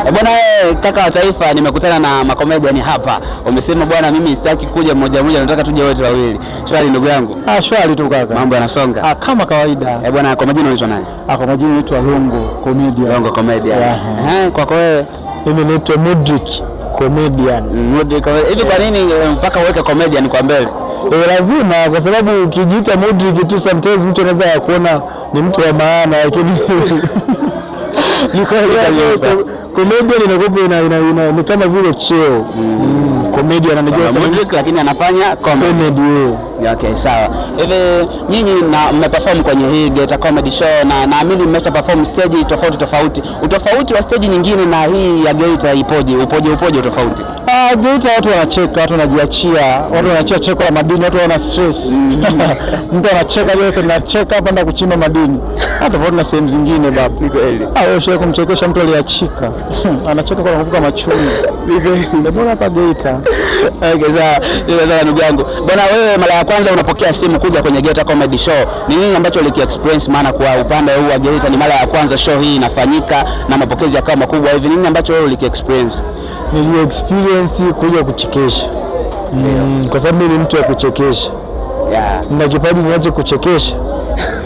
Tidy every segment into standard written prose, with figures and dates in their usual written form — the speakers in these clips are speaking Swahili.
Bwana kaka wa taifa, nimekutana na makomediani hapa. Umesema bwana mimi sitaki kuja mmoja mmoja, nataka tuje wote wawili. Shwari ndugu yangu? Shwari tu kaka. Mambo yanasonga? Kama kawaida. Bwana kwa majina unaitwa nani? Kwa majina naitwa Longo Comedian. Longo Comedian. Kwako wewe? Mimi naitwa Mudrik Comedian. Mudrik. Hivi kwa nini mpaka uweke comedian kwa mbele? Lazima, kwa sababu ukijiita Mudrik tu sometimes mtu anaweza kuona ni mtu wa maana, lakini ni kwa hiyo comedian inakuwa ni kama vile cheo. Comedian anajua Mudrik lakini anafanya comedy. Okay, sawa. Hivi nyinyi mmeperform kwenye hii Geita Comedy Show na naamini mmesha perform stage tofauti. Utofauti wa stage nyingine na hii ya Geita ipoje? Upoje utofauti? Geita watu wanacheka, watu wanajiachia, watu wanachia cheko la madini, watu wana stress. Mtu anacheka leo anacheka hapa ndio kuchimba madini. Hata tofauti na sehemu zingine baba. Ni kweli. Wewe sio kumchekesha mtu aliachika. Anacheka kwa kuvuka machungu. Ni kweli. Mbona hapa Geita? Okay, sawa ndugu yangu. Bwana wewe mara ya kwanza unapokea simu kuja kwenye Geita Comedy Show, ni nini ambacho ulikiexperience? Maana kwa upande huu wa Geita ni mara ya kwanza show hii inafanyika na mapokezi yakawa makubwa hivi, nini ambacho wewe ulikiexperience? Nili-experience kuja kuchekesha. Kwa sababu mimi ni mtu wa kuchekesha. Nina kipaji niache kuchekesha.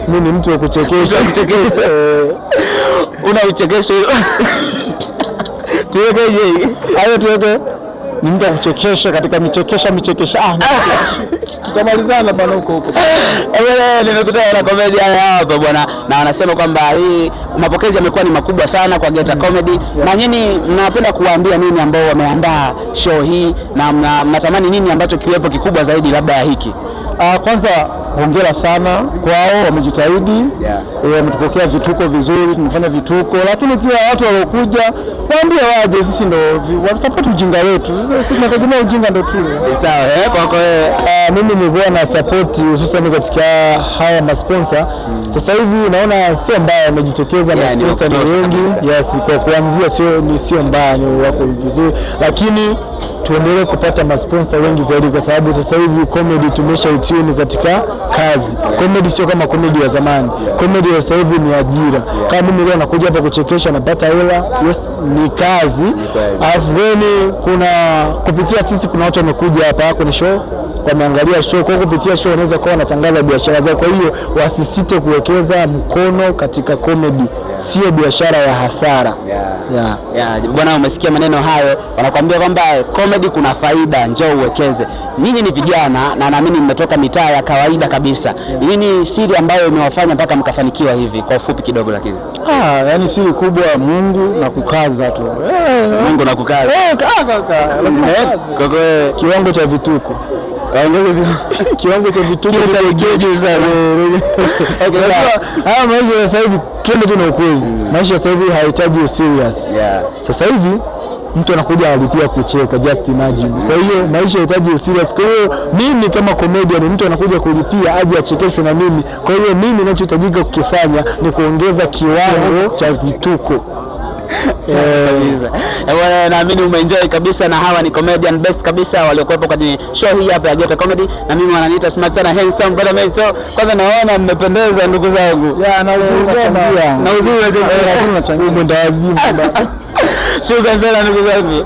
Mimi ni mtu wa kuchekesha. Una uchekesho. Tuweke hayo tuweke ni mtu wa kuchekesha katika michekesha. Tutamalizana bwana huko. Nimekutana na comedian hapa bwana na wanasema kwamba hii mapokezi yamekuwa ni makubwa sana kwa Geita Comedy. Na nyinyi mnapenda kuwaambia nini ambao wameandaa show hii na mnatamani nini ambacho kiwepo kikubwa zaidi labda ya hiki? Kwanza hongera sana kwao, wamejitahidi. Wametupokea vituko vizuri, tumefanya vituko, lakini pia watu waliokuja waambie waje, sisi ndo support ujinga wetu. Sisi tunategemea ujinga ndo tu. Sawa, kwako mimi nilikuwa na support hususan katika haya masponsor. Sasa hivi naona sio mbaya, wamejitokeza masponsor ni wengi. Kwa kuanzia sio mbaya, ni wako vizuri, lakini tuendelee kupata masponsor wengi zaidi, kwa sababu sasa hivi comedy tumeshaituni katika kazi. Comedy sio kama comedy ya zamani. Comedy ya sasa hivi ni ajira. Kama mimi leo nakuja hapa kuchekesha napata hela, ni kazi. Alafu kuna kupitia sisi kuna watu wamekuja hapa kwenye show, wameangalia show, kwa kupitia show wanaweza kuwa wanatangaza biashara zao. Kwa hiyo wasisite kuwekeza mkono katika comedy, sio biashara ya hasara. Bwana umesikia maneno hayo, wanakuambia kwamba comedy kuna faida, njoo uwekeze. Nyinyi ni vijana na naamini mmetoka mitaa ya kawaida kabisa. Nini siri ambayo imewafanya mpaka mkafanikiwa hivi? Kwa ufupi kidogo lakini. Yani siri kubwa Mungu na kukaza tu. Mungu na kukaza. Lazima kiwango cha vituko. Kiwango cha vituko cha geju sana. Maisha sasa hivi twende tu na ukweli. Maisha sasa hivi hayahitaji serious. Sasa hivi mtu anakuja analipia kucheka, just imagine. Kwa hiyo maisha yanahitaji serious. Kwa hiyo mimi kama comedian mtu anakuja kulipia aje achekeshwe na mimi. Kwa hiyo mimi ninachohitajika kukifanya ni kuongeza kiwango cha vituko. Naamini umeenjoy kabisa, na hawa ni comedian best kabisa waliokuwepo kwenye show hii hapa ya Geita Comedy, na mimi wananiita smart sana, handsome brother mate. Kwanza naona mmependeza ndugu zangu. Na uzuri unachangia mwendo wazimu. Shukrani sana ndugu zangu.